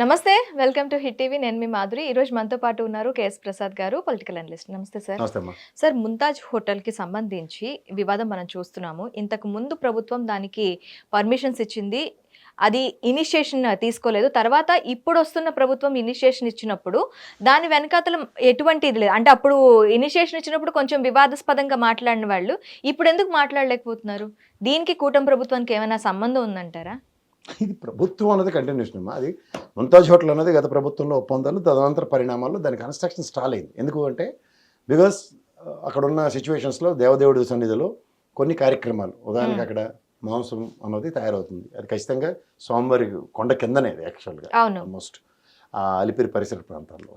నమస్తే. Welcome to hit TV. నేను మీ మాధురి. ఈరోజు మనతో పాటు ఉన్నారు కేఎస్ ప్రసాద్ గారు, పొలిటికల్ అనలిస్ట్. నమస్తే సార్. నమస్తే అమ్మా. సార్, ముంతాజ్ హోటల్‌కి సంబంధించి వివాదం మనం చూస్తున్నాము. ఇంతకు ముందు ప్రభుత్వం దానికి పర్మిషన్స్ ఇచ్చింది. అది ఇనిషియేషన్ తీసుకోలేదు. తర్వాత ఇప్పుడొస్తున్న ప్రభుత్వం ఇనిషియేషన్ ఇచ్చినప్పుడు దాని వెనకాతల ఎటువంటి ఇది లేదు. అంటే అప్పుడు ఇనిషియేషన్ ఇచ్చినప్పుడు కొంచెం వివాదాస్పదంగా మాట్లాడిన వాళ్ళు ఇప్పుడెందుకు మాట్లాడలేకపోతున్నారు? దీనికి కూటమి ప్రభుత్వానికి ఏమైనా సంబంధం ఉందంటారా? ఇది ప్రభుత్వం అన్నది కంటిన్యూషన్ అమ్మా. అది ముంతాజ్ హోటల్ అనేది గత ప్రభుత్వంలో ఒప్పందాలు, తదనంతర పరిణామాల్లో దాని కన్స్ట్రక్షన్ స్టాల్ అయింది. ఎందుకు అంటే బికాస్ అక్కడున్న సిచ్యువేషన్స్లో దేవదేవుడి సన్నిధిలో కొన్ని కార్యక్రమాలు, ఉదాహరణకి అక్కడ మాంసం అన్నది తయారవుతుంది. అది ఖచ్చితంగా స్వామివారి కొండ కిందనే యాక్చువల్గా ఆల్మోస్ట్ అలిపిరి పరిసర ప్రాంతాల్లో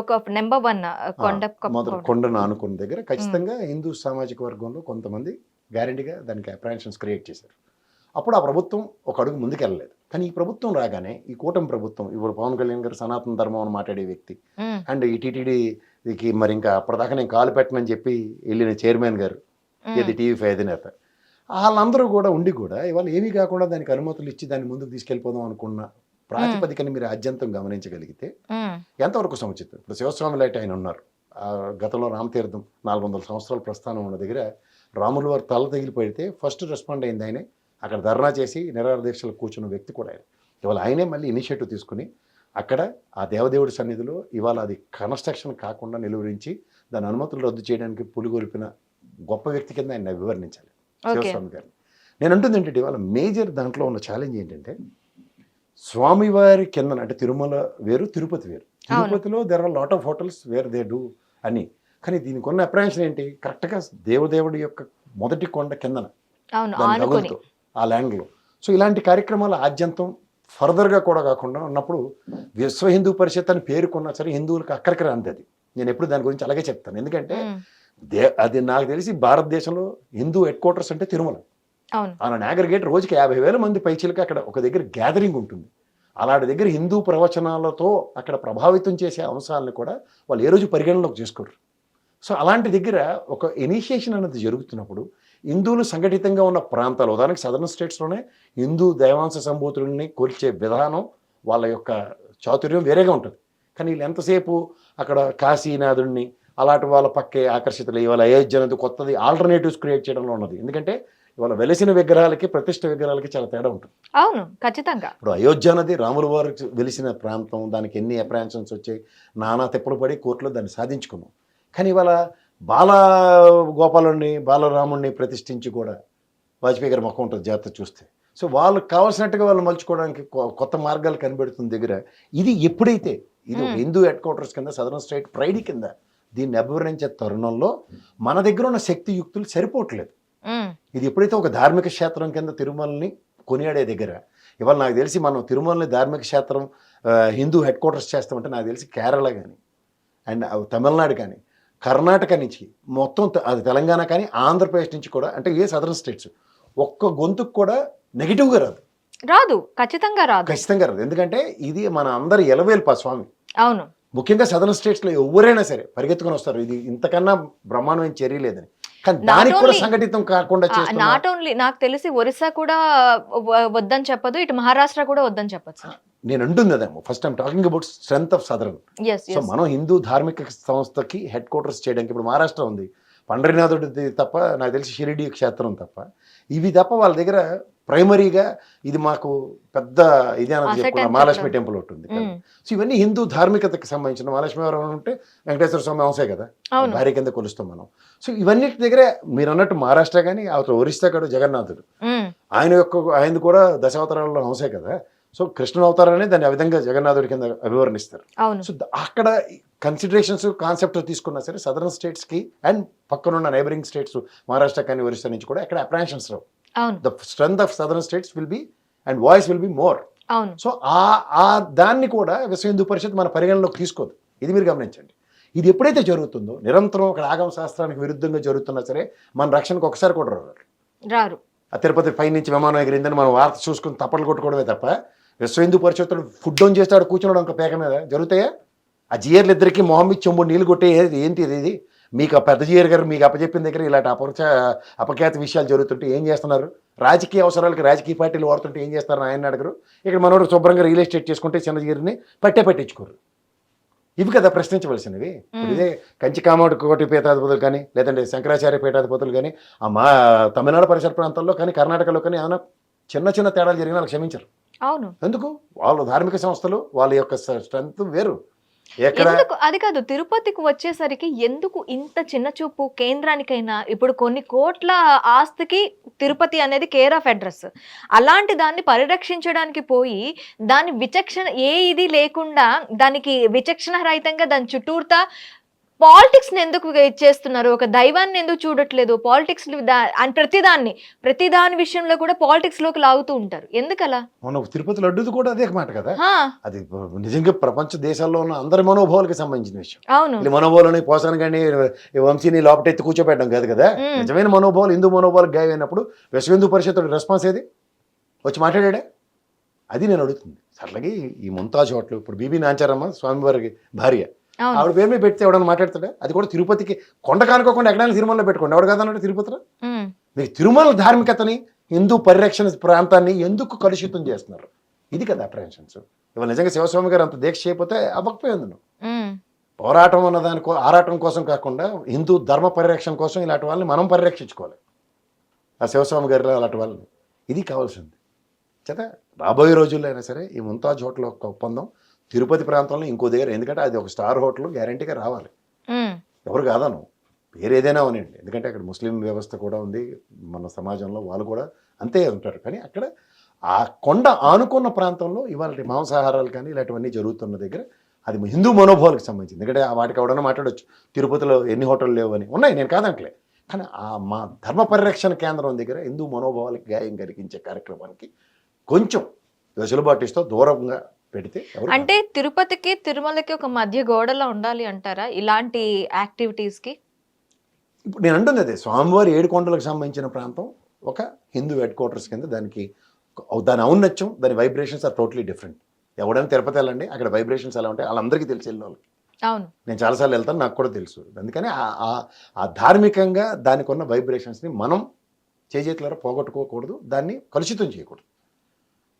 ఒక నెంబర్ 1 కొండను ఆనుకున్న దగ్గర ఖచ్చితంగా హిందూ సామాజిక వర్గంలో కొంతమంది గ్యారంటీగా దానికి అప్రహెన్షన్స్ క్రియేట్ చేశారు. అప్పుడు ఆ ప్రభుత్వం ఒక అడుగు ముందుకెళ్ళలేదు. కానీ ఈ ప్రభుత్వం రాగానే, ఈ కూటమి ప్రభుత్వం, ఇప్పుడు పవన్ కళ్యాణ్ గారు సనాతన ధర్మం అని మాట్లాడే వ్యక్తి, అండ్ ఈ టీటీడీకి మరి ఇంకా అప్పటిదాకా నేను కాలు పెట్టనని చెప్పి వెళ్ళిన చైర్మన్ గారు, ఇది టీవీ5 అధినేత, వాళ్ళందరూ కూడా ఉండి కూడా ఇవాళ ఏమీ కాకుండా దానికి అనుమతులు ఇచ్చి దాన్ని ముందుకు తీసుకెళ్ళిపోదాం అనుకున్న ప్రాతిపదికని మీరు ఆద్యంతం గమనించగలిగితే ఎంతవరకు సముచితం. ఇప్పుడు శివస్వామి లాంటి ఆయన ఉన్నారు. గతంలో రామతీర్థం 400 సంవత్సరాల ప్రస్థానం ఉన్న దగ్గర రాముల వారు తల తగిలిపోయితే ఫస్ట్ రెస్పాండ్ అయింది ఆయనే. అక్కడ ధర్నా చేసి నిరాహార దీక్షలు కూర్చున్న వ్యక్తి కూడా ఆయన. ఇవాళ ఆయనే మళ్ళీ ఇనిషియేటివ్ తీసుకుని అక్కడ ఆ దేవదేవుడి సన్నిధిలో ఇవాళ అది కన్స్ట్రక్షన్ కాకుండా నిలువరించి దాని అనుమతులు రద్దు చేయడానికి పులిగొల్పిన గొప్ప వ్యక్తి కింద ఆయన వివరించాలి శివస్వామి గారిని. నేను అంటుంది ఏంటంటే ఇవాళ మేజర్ దాంట్లో ఉన్న ఛాలెంజ్ ఏంటంటే, స్వామివారి కింద అంటే తిరుమల వేరు, తిరుపతి వేరు. తిరుపతిలో there are lot of hotels where they do అని. కానీ దీనికి ఉన్న అప్రహెన్షన్ ఏంటి, కరెక్ట్గా దేవదేవుడి యొక్క మొదటి కొండ కిందన తగులుతూ ఆ ల్యాండ్లో. సో ఇలాంటి కార్యక్రమాలు ఆద్యంతం ఫర్దర్గా కూడా కాకుండా ఉన్నప్పుడు విశ్వ హిందూ పరిషత్ అని పేరుకున్నా సరే హిందువులకు అక్కడికి రాంది. అది నేను ఎప్పుడు దాని గురించి అలాగే చెప్తాను. ఎందుకంటే అది నాకు తెలిసి భారతదేశంలో హిందూ హెడ్ క్వార్టర్స్ అంటే తిరుమల. అలాంటి అగ్రిగేట్ రోజుకి 50,000 మంది పైచీలకి అక్కడ ఒక దగ్గర గ్యాదరింగ్ ఉంటుంది. అలాంటి దగ్గర హిందూ ప్రవచనాలతో అక్కడ ప్రభావితం చేసే అంశాలను కూడా వాళ్ళు ఏ రోజు పరిగణలోకి చేసుకోరు. సో అలాంటి దగ్గర ఒక ఇనిషియేషన్ అనేది జరుగుతున్నప్పుడు హిందువులు సంఘటితంగా ఉన్న ప్రాంతాలు, ఉదాహరణకి సదరన్ స్టేట్స్లోనే హిందూ దైవాంశ సంభూతుల్ని కొలిచే విధానం, వాళ్ళ యొక్క చాతుర్యం వేరేగా ఉంటుంది. కానీ వీళ్ళు ఎంతసేపు అక్కడ కాశీనాథుడిని అలాంటి వాళ్ళ పక్కే ఆకర్షితులు, ఇవాళ అయోధ్య అనేది కొత్తది ఆల్టర్నేటివ్స్ క్రియేట్ చేయడంలో ఉన్నది. ఎందుకంటే ఇవాళ వెలిసిన విగ్రహాలకి ప్రతిష్ఠ విగ్రహాలకి చాలా తేడా ఉంటుంది. అవును, ఖచ్చితంగా. ఇప్పుడు అయోధ్య అనేది రాముల వారు వెలిసిన ప్రాంతం, దానికి ఎన్ని అప్రహెన్షన్స్ వచ్చాయి, నానా తిప్పలు పడి కోర్టులో దాన్ని సాధించుకున్నాం. కానీ ఇవాళ బాలగోపాలుడిని, బాలరాముడిని ప్రతిష్ఠించి కూడా వాజ్పేయి గారి మొక్క ఉంటుంది జాగ్రత్త చూస్తే. సో వాళ్ళకి కావాల్సినట్టుగా వాళ్ళు మలుచుకోవడానికి కొత్త మార్గాలు కనిపెడుతున్న దగ్గర ఇది ఎప్పుడైతే ఇది ఒక హిందూ హెడ్ క్వార్టర్స్ కింద, సదరన్ స్టేట్ ప్రైడ్ కింద దీన్ని అభివర్ణించే తరుణంలో మన దగ్గర ఉన్న శక్తి యుక్తులు సరిపోవట్లేదు. ఇది ఎప్పుడైతే ఒక ధార్మిక క్షేత్రం కింద తిరుమలని కొనియాడే దగ్గర, ఇవాళ నాకు తెలిసి మనం తిరుమలని ధార్మిక క్షేత్రం హిందూ హెడ్ క్వార్టర్స్ చేస్తామంటే నాకు తెలిసి కేరళ కానీ అండ్ తమిళనాడు కానీ కర్ణాటక నుంచి మొత్తం, అది తెలంగాణ కానీ ఆంధ్రప్రదేశ్ నుంచి కూడా, అంటే ఏ సదరన్ స్టేట్స్ ఒక్క గొంతుకు కూడా నెగిటివ్గా రాదు. ఖచ్చితంగా రాదు. ఎందుకంటే ఇది మన అందరి ఎలవేల్పా స్వామి. అవును, ముఖ్యంగా సదరన్ స్టేట్స్లో ఎవరైనా సరే పరిగెత్తుకుని వస్తారు. ఇది ఇంతకన్నా బ్రహ్మాండమైన చర్య లేదని. కానీ దానికి కూడా సంఘటితం కాకుండా చేస్తున్నారు. నాట్ ఓన్లీ నాకు తెలిసి ఒరిస్సా కూడా వద్దని చెప్పదు, ఇటు మహారాష్ట్ర కూడా వద్దని చెప్పచ్చు. నేను అంటుంది అదేమో first time talking about strength of southern. So మనం హిందూ ధార్మిక సంస్థకి హెడ్ క్వార్టర్స్ చేయడానికి ఇప్పుడు మహారాష్ట్ర ఉంది, పండరీనాథుడి తప్ప, నాకు తెలిసి షిరిడి క్షేత్రం తప్ప, ఇవి తప్ప వాళ్ళ దగ్గర ప్రైమరీగా ఇది మాకు పెద్ద ఇది అనేది చెప్పుకున్నా మహాలక్ష్మి టెంపుల్ ఒకటి ఉంది. సో ఇవన్నీ హిందూ ధార్మికతకి సంబంధించిన, మహాలక్ష్మి ఎవరు ఉంటే వెంకటేశ్వర స్వామి అంశే కదా, భార్య కింద కొలుస్తాం మనం. సో ఇవన్నీ దగ్గర మీరు అన్నట్టు మహారాష్ట్ర కానీ ఒరిస్సా కూడా జగన్నాథుడు, ఆయన కూడా దశావతారాల్లో అంశే కదా. సో కృష్ణ అవతారాన్ని దాన్ని ఆ విధంగా జగన్నాథుడి కింద అభివర్ణిస్తారు. సో అక్కడ కన్సిడరేషన్స్ కాన్సెప్ట్ తీసుకున్నా సరే సదరన్ స్టేట్స్కి అండ్ పక్కనున్న నైబరింగ్ స్టేట్స్ మహారాష్ట్ర కానీ ఒరిస్సా నుంచి కూడా ఎక్కడ apprehensions Rao. The strength of southern states will be and voice will be more. So ఆ దాన్ని కూడా విశ్వ హిందూ పరిషత్ మన పరిగణలోకి తీసుకోదు. ఇది మీరు గమనించండి. ఇది ఎప్పుడైతే జరుగుతుందో నిరంతరం అక్కడ ఆగమ శాస్త్రానికి విరుద్ధంగా జరుగుతున్నా సరే మన రక్షణకు ఒకసారి కూడా రారు. ఆ తిరుపతి పైనుంచి విమానం ఎగిరిందని మనం వార్త చూసుకుని తప్పట్లు కొట్టుకోవడమే తప్ప విశ్వ హిందూ పరిషత్తుడు ఫుడ్ ఆన్ చేస్తాడు కూర్చున్నాడు ఇంకా పేక మీద జరుగుతాయా? ఆ జియర్లు ఇద్దరికి మొహం ఇచ్చి చెంబు నీళ్ళు కొట్టే ఏంటి ఇది? మీకు ఆ పెద్ద జియర్ గారు మీకు అప్పచెప్పిన దగ్గర ఇలాంటి అపఖ్యాత విషయాలు జరుగుతుంటే ఏం చేస్తున్నారు? రాజకీయ అవసరాలకి రాజకీయ పార్టీలు వాడుతుంటే ఏం చేస్తారని ఆయన అడగరు. ఇక్కడ మనోడు శుభ్రంగా రియల్ ఎస్టేట్ చేసుకుంటే చిన్నగిరిని పట్టించుకోరు. ఇవి కదా ప్రశ్నించవలసినవి. ఇప్పుడు ఇదే కంచి కామకోటి పీఠాధిపతులు కానీ, లేదంటే శంకరాచార్య పీఠాధిపతులు కానీ, మా తమిళనాడు పరిసర ప్రాంతాల్లో కానీ, కర్ణాటకలో కానీ ఏమైనా చిన్న చిన్న తేడాలు జరిగినా వాళ్ళకి క్షమించరు. అవును. ఎందుకు? వాళ్ళు ధార్మిక సంస్థలు, వాళ్ళ యొక్క స్ట్రెంత్ వేరు. ఎక్కడ అది కాదు, తిరుపతికి వచ్చేసరికి ఎందుకు ఇంత చిన్న చూపు? కేంద్రానికైనా ఇప్పుడు కొన్ని కోట్ల ఆస్తికి తిరుపతి అనేది కేర్ ఆఫ్ అడ్రస్. అలాంటి దాన్ని పరిరక్షించడానికి పోయి దాని విచక్షణ ఇది లేకుండా, దానికి విచక్షణ రహితంగా దాని చుట్టూర్తా పాలిటిక్స్ ని ఎందుకు చేస్తున్నారు? ఒక దైవాన్ని ఎందుకు చూడట్లేదు? పాలిటిక్స్ ప్రతి దాని విషయంలో కూడా పాలిటిక్స్ లోకి లాగుతూ ఉంటారు. ఎందుకలా? మన తిరుపతి లడ్డూది కూడా అదే మాట కదా. అది నిజంగా ప్రపంచ దేశాల్లో ఉన్న అందరి మనోభావాలకి సంబంధించిన విషయం. అవును. మనోభావాలని పోసాను కానీ వంశీని లోపటెత్తి కూర్చోబెట్టడం కాదు కదా. నిజమైన మనోభావాలు, హిందూ మనోభావాలకు గాయమైనప్పుడు విశ్వ హిందూ పరిషత్ రెస్పాన్స్ ఏది? వచ్చి మాట్లాడా? అది నేను అడుగుతుంది. అట్లాగే ఈ ముంతాజ్ హోటల్, ఇప్పుడు బీబీ నాంచారమ్మ స్వామివారికి భార్య, ఆవిడ పేరు మీద పెడితే ఎవడన్నా మాట్లాడతాడా? అది కూడా తిరుపతికి కొండ కానుకోకుండా ఎక్కడైనా తిరుమలలో పెట్టుకోండి. ఎవడు కాదన్నాడు తిరుపతిలో? మీకు తిరుమల ధార్మికతని, హిందూ పరిరక్షణ ప్రాంతాన్ని ఎందుకు కలుషితం చేస్తున్నారు? ఇది కదా అప్రహెన్షన్స్. ఇవాళ నిజంగా శివస్వామి గారు అంత దీక్ష చేయకపోతే అవ్వకపోయింది. పోరాటం అన్న ఆరాటం కోసం కాకుండా హిందూ ధర్మ పరిరక్షణ కోసం ఇలాంటి వాళ్ళని మనం పరిరక్షించుకోవాలి. ఆ శివస్వామి గారిలో అలాంటి వాళ్ళని, ఇది కావాల్సింది. చేత రాబోయే రోజుల్లో అయినా సరే ఈ ముంతాజ్ హోటల్ యొక్క ఒప్పందం తిరుపతి ప్రాంతంలో ఇంకో దగ్గర, ఎందుకంటే అది ఒక స్టార్ హోటల్, గ్యారంటీగా రావాలి. ఎవరు కాదను, పేరు ఏదైనా ఉనండి. ఎందుకంటే అక్కడ ముస్లిం వ్యవస్థ కూడా ఉంది మన సమాజంలో, వాళ్ళు కూడా అంతే ఉంటారు. కానీ అక్కడ ఆ కొండ ఆనుకున్న ప్రాంతంలో ఇవాళ మాంసాహారాలు కానీ ఇలాంటివన్నీ జరుగుతున్న దగ్గర అది హిందూ మనోభావాలకు సంబంధించింది. ఎందుకంటే వాటికి ఎవడన్నా మాట్లాడవచ్చు తిరుపతిలో ఎన్ని హోటళ్ళు లేవు అని. ఉన్నాయి, నేను కాదంటలే. కానీ ఆ మా ధర్మ పరిరక్షణ కేంద్రం దగ్గర హిందూ మనోభావాలకు గాయం కలిగించే కార్యక్రమానికి కొంచెం వెసులుబాటు దూరంగా పెడితే, అంటే తిరుపతికి తిరుమలకి ఒక మధ్య గోడలా ఉండాలి అంటారా ఇలాంటి యాక్టివిటీస్ కి? ఇప్పుడు నేను అంటుంది అదే, స్వామివారి 7 కొండలకు సంబంధించిన ప్రాంతం ఒక హిందూ హెడ్ క్వార్టర్స్ కింద, దాని ఔన్నత్యం, దాని వైబ్రేషన్స్ ఆర్ టోటలీ డిఫరెంట్. ఎవడైనా తిరుపతి వెళ్ళండి, అక్కడ వైబ్రేషన్స్ ఎలా ఉంటాయి వాళ్ళందరికీ తెలిసి వెళ్ళిన వాళ్ళకి. అవును, నేను చాలాసార్లు వెళ్తాను, నాకు కూడా తెలుసు. అందుకని ఆ ధార్మికంగా దానికి ఉన్న వైబ్రేషన్స్ని మనం చేతులారా పోగొట్టుకోకూడదు, దాన్ని కలుషితం చేయకూడదు.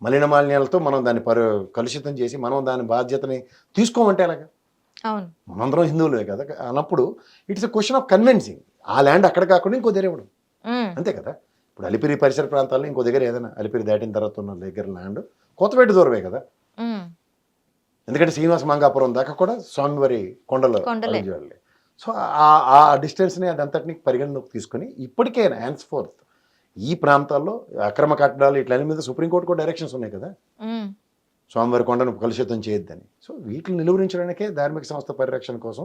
మలినమాలిన్యాలతో మనం దాన్ని కలుషితం చేసి మనం దాని బాధ్యతని తీసుకోమంటే ఎలాగా? అవును, మనందరం హిందువులే కదా అన్నప్పుడు it's a question of convincing. ఆ ల్యాండ్ అక్కడ కాకుండా ఇంకో దగ్గర ఇవ్వడం, అంతే కదా. ఇప్పుడు అలిపిరి పరిసర ప్రాంతాల్లో ఇంకో దగ్గర ఏదైనా, అలిపిరి దాటిన తర్వాత ఉన్న దగ్గర ల్యాండ్ కొత్తపేట దూరమే కదా. ఎందుకంటే శ్రీనివాస మంగాపురం దాకా కూడా స్వామివారి కొండలు. సో ఆ డిస్టెన్స్ని అదంతటిని పరిగణలోకి తీసుకొని ఇప్పటికైనా హ్యాండ్స్ ఫోర్త్ ఈ ప్రాంతాల్లో అక్రమ కట్టడాలు ఇట్లన్నీ మీద సుప్రీంకోర్టు కూడా డైరెక్షన్స్ ఉన్నాయి కదా, స్వామివారి కొండను కలుషితం చేయొద్దని. సో వీటిని నిలువరించడానికే ధార్మిక సంస్థ పరిరక్షణ కోసం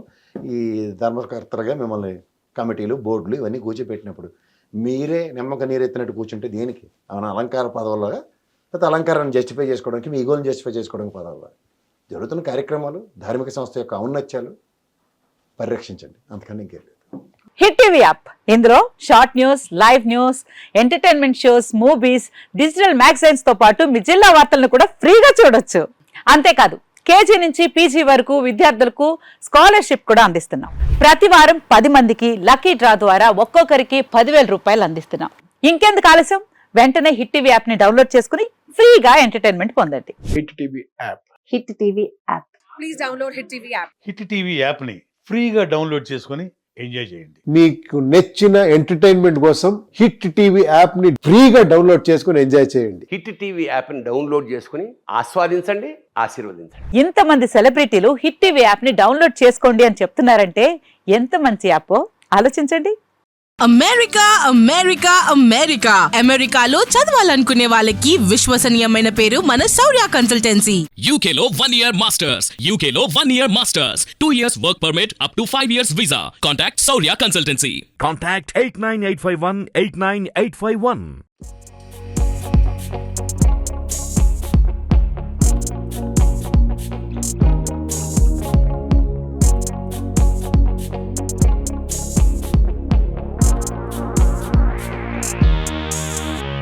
ఈ ధర్మకర్తలుగా మిమ్మల్ని కమిటీలు, బోర్డులు ఇవన్నీ కూర్చోపెట్టినప్పుడు మీరే నిమ్మక నీరెత్తినట్టు కూర్చుంటే దేనికి? అవునా అలంకార పదవులుగా, లేకపోతే అలంకారాన్ని జస్టిఫై చేసుకోవడానికి, మీ ఈగోని జస్టిఫై చేసుకోవడానికి పదవులుగా జరుగుతున్న కార్యక్రమాలు, ధార్మిక సంస్థ యొక్క ఔన్నత్యాలు పరిరక్షించండి, అంతకన్నా ఇంకేం లేదు. హిట్ టీవీ యాప్, ఇందులో short news, live news, entertainment shows, movies, digital magazines తో పాటు మీ జిల్లా వార్తలను కూడా ఫ్రీగా చూడొచ్చు. అంతేకాదు కేజీ నుంచి పీజీ వరకు విద్యార్థులకు స్కాలర్షిప్ కూడా అందిస్తున్నాం. ప్రతి వారం 10 మందికి లక్కీ డ్రా ద్వారా ఒక్కొక్కరికి 10,000 రూపాయలు అందిస్తున్నాం. ఇంకెందుకు ఆలస్యం, వెంటనే హిట్ టీవీ యాప్ ని డౌన్లోడ్ చేసుకుని ఫ్రీగా ఎంటర్టైన్మెంట్ పొందండి. Hit TV app. Hit TV app. Please download hit TV app. Hit TV app ని ఫ్రీగా డౌన్లోడ్ చేసుకొని ఎంజాయ్ చేయండి. మీకు నచ్చిన ఎంటర్టైన్మెంట్ కోసం హిట్ టీవీ యాప్ ని ఫ్రీగా డౌన్లోడ్ చేసుకుని ఎంజాయ్ చేయండి. హిట్ టీవీ యాప్ ని డౌన్లోడ్ చేసుకుని ఆస్వాదించండి, ఆశీర్వదించండి. ఇంతమంది సెలబ్రిటీలు హిట్ టీవీ యాప్ ని డౌన్లోడ్ చేసుకోండి అని చెప్తున్నారంటే ఎంత మంచి యాప్ ఆలోచించండి. అమెరికా అమెరికా అమెరికా అమెరికాలో చదవాలనుకునే వాళ్ళకి విశ్వసనీయమైన పేరు మన శౌర్య కన్సల్టెన్సీ. UK లో 1 year masters. UK లో 1 year masters. 2 years work permit up to 5 years visa. Contact Saurya Consultancy. Contact 89851 89851.